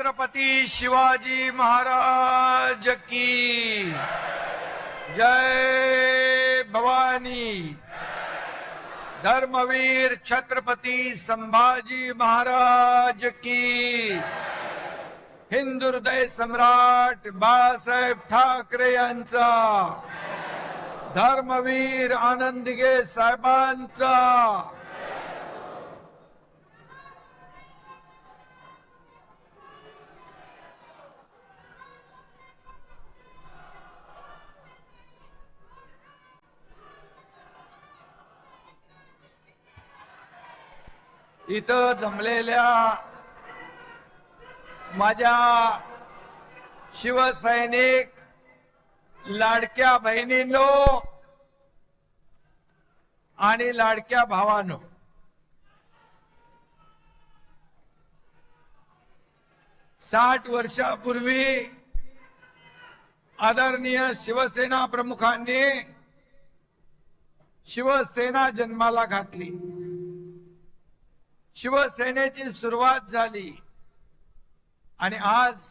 छत्रपती शिवाजी महाराज की जय भवानी। धर्मवीर छत्रपती संभाजी महाराज की। हिंदू हृदय सम्राट बाळासाहेब ठाकरे यांचा, धर्मवीर आनंदगे साहेबांचा। इथं जमलेल्या माझ्या शिवसैनिक लाडक्या बहिणींनो आणि लाडक्या भावांनो, साठ वर्षापूर्वी आदरणीय शिवसेना प्रमुखांनी शिवसेना जन्माला घातली। शिवसेनेची सुरुवात झाली आणि आज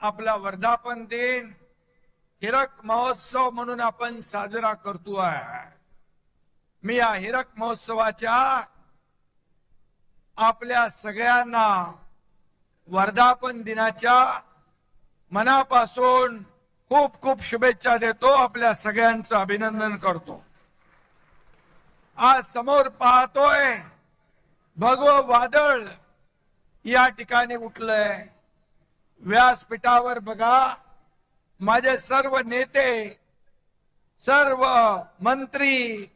आपला वर्धापन दिन हिरक महोत्सव म्हणून आपण साजरा करतोय। मी या हिरक महोत्सवाच्या आपल्या सगळ्यांना वर्धापन दिनाच्या मनापासून खूप खूप शुभेच्छा देतो। आपल्या सगळ्यांचं अभिनंदन करतो। आज समोर पाहतोय भगवं वादळ या ठिकाणी उठलंय। व्यासपीठावर बघा, माझे सर्व नेते, सर्व मंत्री,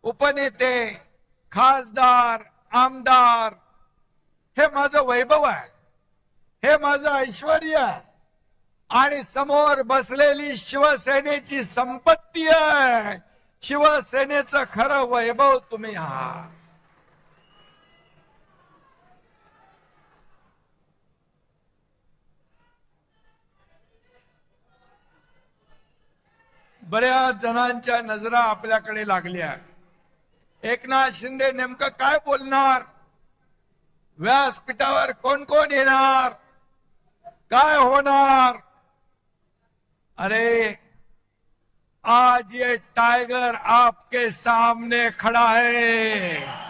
उपनेते, खासदार, आमदार, हे माझं वैभव आहे, हे माझं ऐश्वर्य आहे आणि समोर बसलेली शिवसेनेची संपत्ती आहे। शिवसेनेचं खरं वैभव तुम्ही आहात। बऱ्याच जणांच्या नजरा आपल्याकडे लागल्या। एकनाथ शिंदे नेमकं काय बोलणार, व्यासपीठावर कोण कोण येणार, काय होणार। अरे आज ये टाइगर आपके सामने खड़ा है।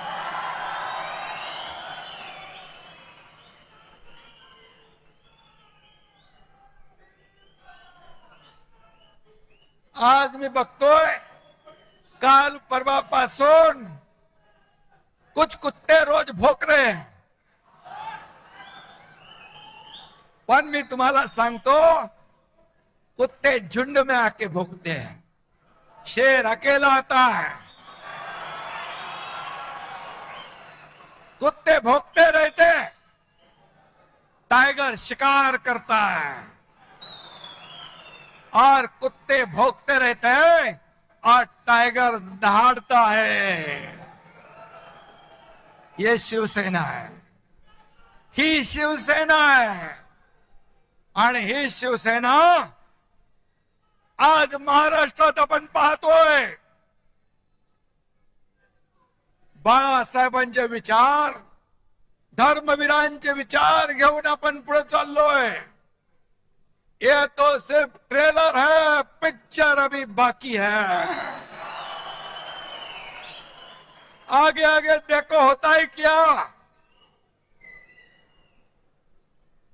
आज मी बघतोय काल परवापासून कुछ कुत्ते रोज भोक रहे हैं, पण मी तुम्हाला सांगतो कुत्ते झुंड में आके भोगते हैं, शेर अकेला आता है। कुत्ते भोगते रहते, टाइगर शिकार करता है और कुत्ते भौंकते रहते हैं और टाइगर दहाड़ता है। ये शिवसेना है, ही शिवसेना है आणि ही शिवसेना आज महाराष्ट्रात आपण पाहतोय। बाळासाहेबांचे विचार, धर्मवीरांचे विचार घेऊन आपण पुढे चाललोय। ये तो सिर्फ ट्रेलर है, पिक्चर अभी बाकी है। आगे आगे देखो होता है क्या।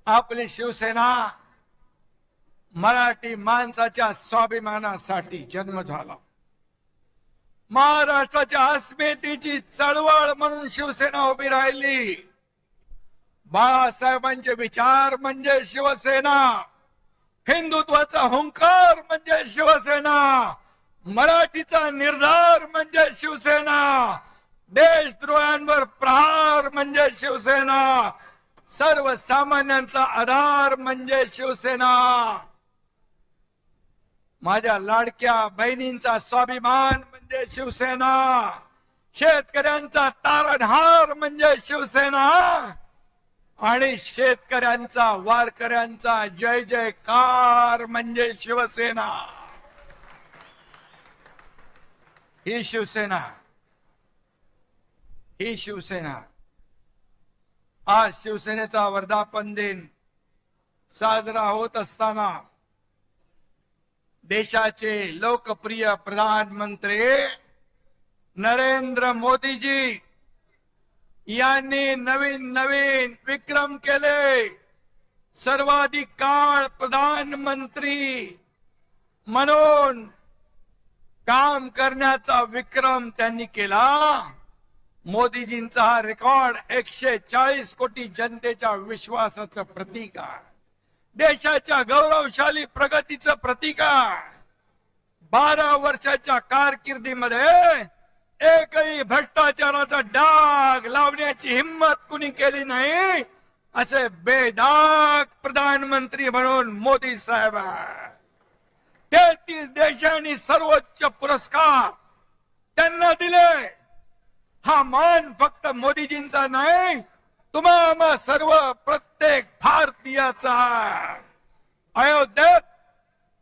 आपली शिवसेना मराठी माणसाच्या स्वाभिमानासाठी जन्म झाला। महाराष्ट्राच्या अस्मितेची चळवळ म्हणून शिवसेना उभी राहिली। बाळासाहेबांचे विचार म्हणजे शिवसेना, हिंदुत्वाचा हुंकार म्हणजे शिवसेना, मराठीचा निर्धार म्हणजे शिवसेना, देशद्रोहांवर प्रहार म्हणजे शिवसेना, सर्वसामान्यांचा आधार म्हणजे शिवसेना, माझ्या लाडक्या बहिणींचा स्वाभिमान म्हणजे शिवसेना, शेतकऱ्यांचा तारणहार म्हणजे शिवसेना आणि शेतकऱ्यांचा, वारकऱ्यांचा जय जयकार म्हणजे शिवसेना। ही शिवसेना, ही शिवसेना। आज शिवसेनेचा वर्धापन दिन साजरा होत असताना देशाचे लोकप्रिय प्रधानमंत्री नरेंद्र मोदीजी यांनी नवीन नवीन विक्रम केले। सर्वाधिक काळ प्रधानमंत्री म्हणून काम करण्याचा विक्रम त्यांनी केला। मोदीजींचा हा रेकॉर्ड 140 कोटी जनतेच्या विश्वासाचं प्रतीक आहे, देशाच्या गौरवशाली प्रगतीचं प्रतीक आहे। 12 वर्षाच्या कारकिर्दीमध्ये एकही भ्रष्टाचाराचा डाग लावण्याची हिम्मत कुणी केली नाही, असे बेदाग प्रधानमंत्री म्हणून मोदी साहेब आहे। 33 देशांनी सर्वोच्च पुरस्कार त्यांना दिले। हा मान फक्त मोदीजींचा नाही, तुम्हा सर्व प्रत्येक भारतीयाचा आहे। अयोध्येत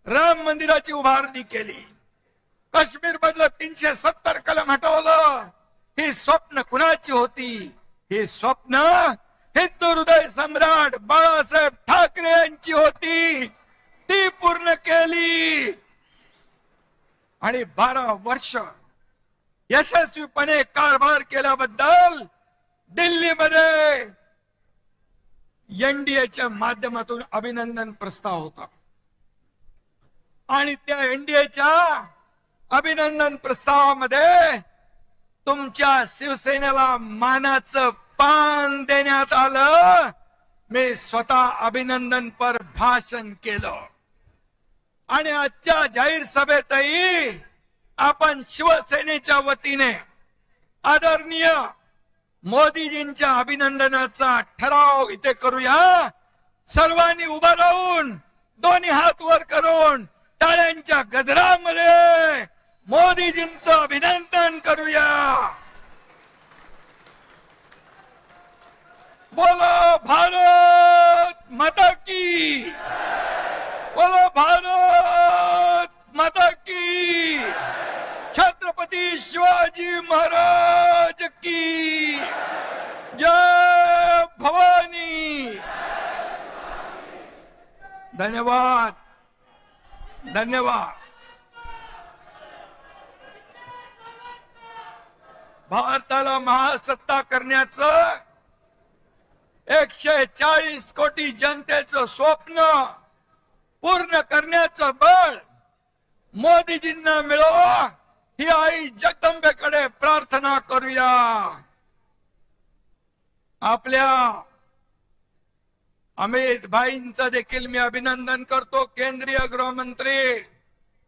राम मंदिराची उभारणी केली, काश्मीर मधलं 370 कलम हटवलं। ही स्वप्न कुणाची होती? ही स्वप्न हिंदू हृदय सम्राट बाळासाहेब ठाकरे यांची होती, ती पूर्ण केली। आणि 12 वर्ष यशस्वीपणे कारभार केल्याबद्दल दिल्लीमध्ये एनडीएच्या माध्यमातून अभिनंदन प्रस्ताव होता आणि त्या एनडीएच्या अभिनंदन प्रस्तावामध्ये तुमच्या शिवसेनेला मानाचं पान देण्यात आलं। मी स्वतः अभिनंदनपर भाषण केलं आणि आजच्या जाहीर सभेतही आपण शिवसेनेच्या वतीने आदरणीय मोदीजींच्या अभिनंदनाचा ठराव इथे करूया। सर्वांनी उभा राहून दोन्ही हात वर करून टाळ्यांच्या गजरामध्ये मोदीजींचं अभिनंदन करूया। बोलो भारत माता की, बोलो भारत माता की, छत्रपती शिवाजी महाराज की जय भवानी। धन्यवाद, धन्यवाद। भारताला महासत्ता करण्याचं 140 कोटी जनतेचं स्वप्न पूर्ण करण्याचं बळ मोदीजींना मिळो, ही आई जगदंबेकडे प्रार्थना करूया। आपल्या अमित भाईंचं देखील मी अभिनंदन करतो। केंद्रीय गृहमंत्री,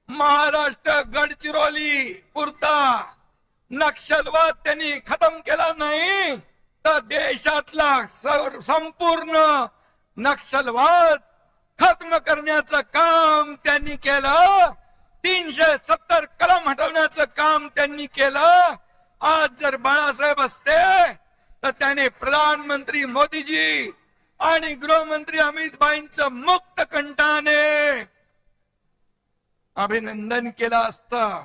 महाराष्ट्र गडचिरोली पुरता नक्षलवाद त्यांनी खतम केला नाही तर देशातला संपूर्ण नक्षलवाद खत्म करण्याचं काम त्यांनी केलं। 370 कलम हटवण्याचं काम त्यांनी केलं। आज जर बाळासाहेब असते तर त्याने प्रधानमंत्री मोदीजी आणि गृहमंत्री अमित भाईंचं मुक्त कंठाने अभिनंदन केलं असतं,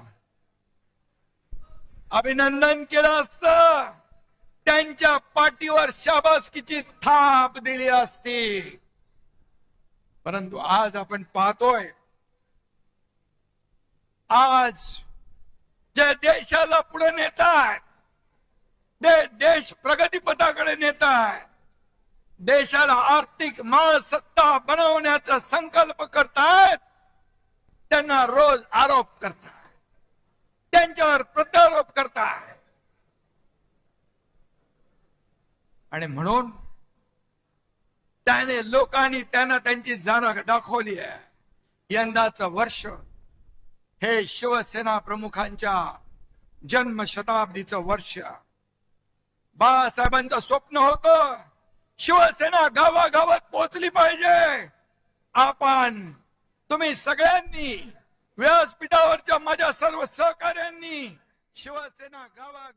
अभिनंदन केलं असतं, त्यांच्या पाठीवर शाबासकीची थाप दिली असती। परंतु आज आपण पाहतोय, आज जे देशाला पुढे नेत आहेत, देश प्रगतीपथाकडे नेत आहेत, देशाला आर्थिक महासत्ता बनवण्याचा संकल्प करतायत, त्यांना रोज आरोप करतात, त्यांच्यावर प्रत्यारोप करतात। आणि म्हणून त्याने लोकांनी त्यांना त्यांची जाण दाखवली आहे। यंदाचं वर्ष हे शिवसेना प्रमुखांच्या जन्मशताब्दीचं वर्ष। बाळासाहेबांचं स्वप्न होतं शिवसेना गावागावात पोहोचली पाहिजे। आपण तुम्ही सगळ्यांनी व्यासपीठावरच्या माझ्या सर्व सहकाऱ्यांनी शिवसेना गावागावात